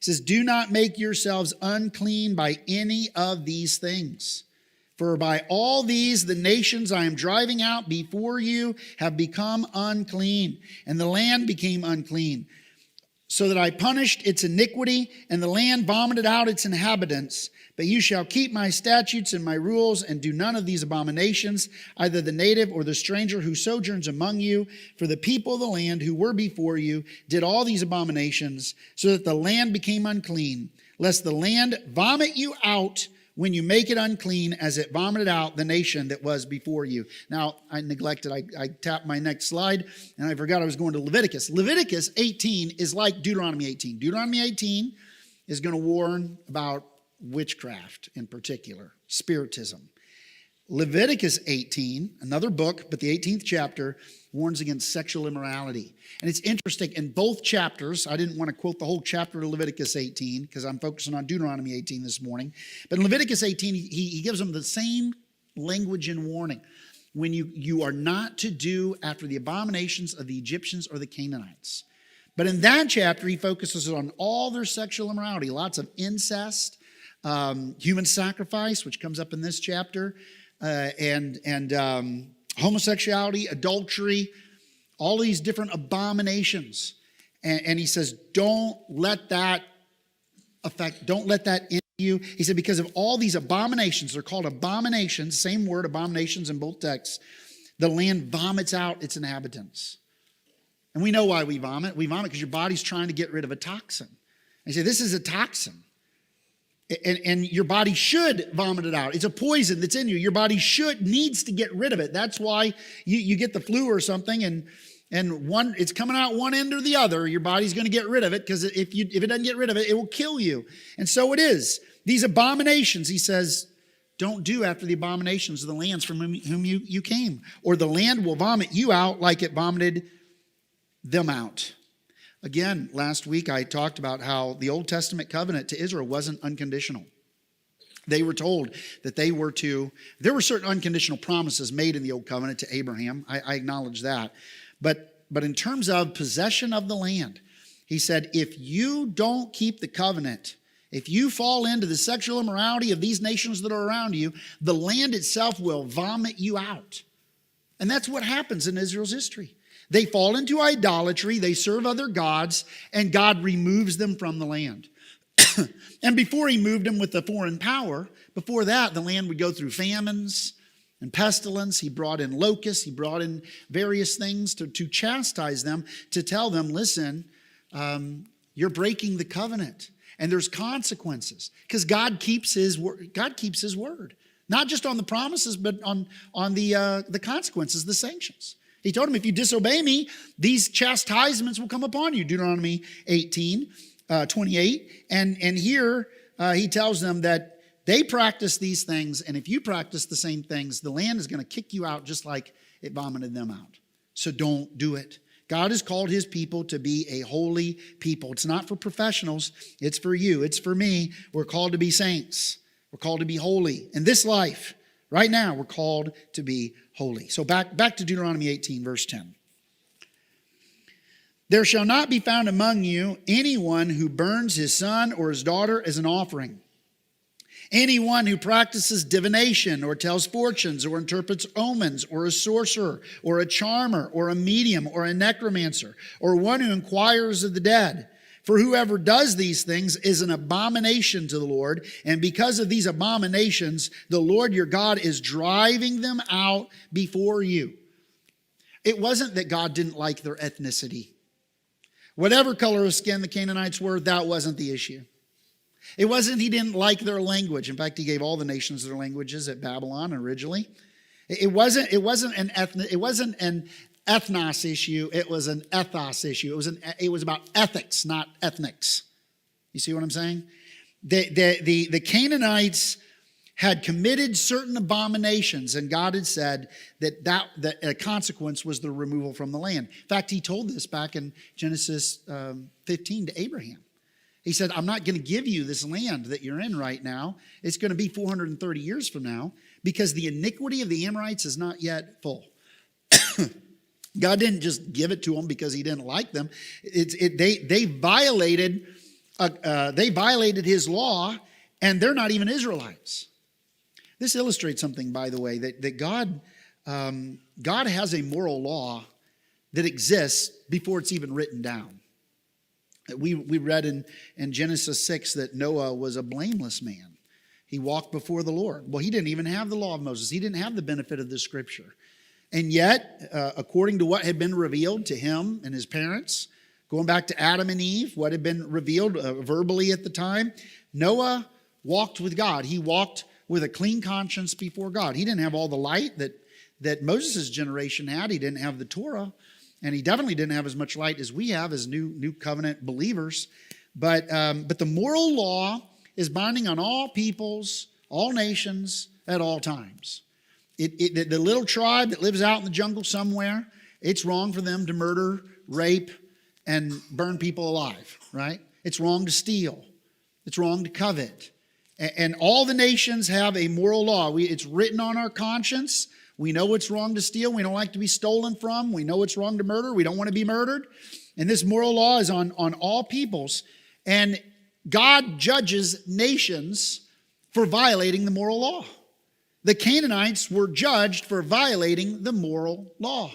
He says, do not make yourselves unclean by any of these things. For by all these the nations I am driving out before you have become unclean, and the land became unclean, so that I punished its iniquity, and the land vomited out its inhabitants. But you shall keep my statutes and my rules, and do none of these abominations, either the native or the stranger who sojourns among you. For the people of the land who were before you did all these abominations, so that the land became unclean, lest the land vomit you out when you make it unclean, as it vomited out the nation that was before you. Now, I neglected, I tapped my next slide, and I forgot I was going to Leviticus. Leviticus 18 is like Deuteronomy 18. Deuteronomy 18 is going to warn about witchcraft in particular, spiritism. Leviticus 18, another book, but the 18th chapter, warns against sexual immorality. And it's interesting, in both chapters, I didn't want to quote the whole chapter of Leviticus 18 because I'm focusing on Deuteronomy 18 this morning. But in Leviticus 18, he gives them the same language and warning. When you are not to do after the abominations of the Egyptians or the Canaanites. But in that chapter, he focuses on all their sexual immorality, lots of incest, human sacrifice, which comes up in this chapter, and homosexuality, adultery, all these different abominations. And he says, don't let that in you. He said, because of all these abominations, they're called abominations, same word, abominations in both texts, the land vomits out its inhabitants. And we know why we vomit. We vomit because your body's trying to get rid of a toxin. And you say, this is a toxin. And your body should vomit it out. It's a poison that's in you. Your body needs to get rid of it. That's why you get the flu or something, and it's coming out one end or the other. Your body's going to get rid of it, because if it doesn't get rid of it, it will kill you. And so it is. These abominations, he says, don't do after the abominations of the lands from whom you came, or the land will vomit you out like it vomited them out. Again, last week I talked about how the Old Testament covenant to Israel wasn't unconditional. They were told that there were certain unconditional promises made in the Old Covenant to Abraham. I acknowledge that. But in terms of possession of the land, he said, if you don't keep the covenant, if you fall into the sexual immorality of these nations that are around you, the land itself will vomit you out. And that's what happens in Israel's history. They fall into idolatry, they serve other gods, and God removes them from the land. And before he moved them with the foreign power, before that, the land would go through famines and pestilence. He brought in locusts, he brought in various things to chastise them, to tell them, listen, you're breaking the covenant, and there's consequences. Because God keeps his word. God keeps his word. Not just on the promises, but on the consequences, the sanctions. He told him, if you disobey me, these chastisements will come upon you. Deuteronomy 18, 28. And here he tells them that they practice these things, and if you practice the same things, the land is going to kick you out just like it vomited them out. So don't do it. God has called his people to be a holy people. It's not for professionals. It's for you. It's for me. We're called to be saints. We're called to be holy. In this life, right now, we're called to be holy. So back to Deuteronomy 18, verse 10. There shall not be found among you anyone who burns his son or his daughter as an offering. Anyone who practices divination or tells fortunes or interprets omens, or a sorcerer or a charmer or a medium or a necromancer, or one who inquires of the dead. For whoever does these things is an abomination to the Lord, and because of these abominations, the Lord your God is driving them out before you. It wasn't that God didn't like their ethnicity. Whatever color of skin the Canaanites were, that wasn't the issue. It wasn't he didn't like their language. In fact, he gave all the nations their languages at Babylon originally. It wasn't an ethnos issue. It was an ethos issue. It was about ethics, not ethnics. You see what I'm saying? The Canaanites had committed certain abominations, and God had said that a consequence was the removal from the land. In fact, he told this back in Genesis 15 to Abraham. He said, I'm not going to give you this land that you're in right now. It's going to be 430 years from now, because the iniquity of the Amorites is not yet full. God didn't just give it to them because he didn't like them. They violated they violated his law, and they're not even Israelites. This illustrates something, by the way, that God has a moral law that exists before it's even written down. We read in Genesis 6 that Noah was a blameless man. He walked before the Lord. Well, he didn't even have the law of Moses. He didn't have the benefit of the scripture. And yet, according to what had been revealed to him and his parents, going back to Adam and Eve, what had been revealed verbally at the time, Noah walked with God. He walked with a clean conscience before God. He didn't have all the light that Moses' generation had. He didn't have the Torah. And he definitely didn't have as much light as we have as new covenant believers. But the moral law is binding on all peoples, all nations, at all times. The little tribe that lives out in the jungle somewhere, it's wrong for them to murder, rape, and burn people alive, right? It's wrong to steal. It's wrong to covet. And all the nations have a moral law. It's written on our conscience. We know it's wrong to steal. We don't like to be stolen from. We know it's wrong to murder. We don't want to be murdered. And this moral law is on all peoples. And God judges nations for violating the moral law. The Canaanites were judged for violating the moral law.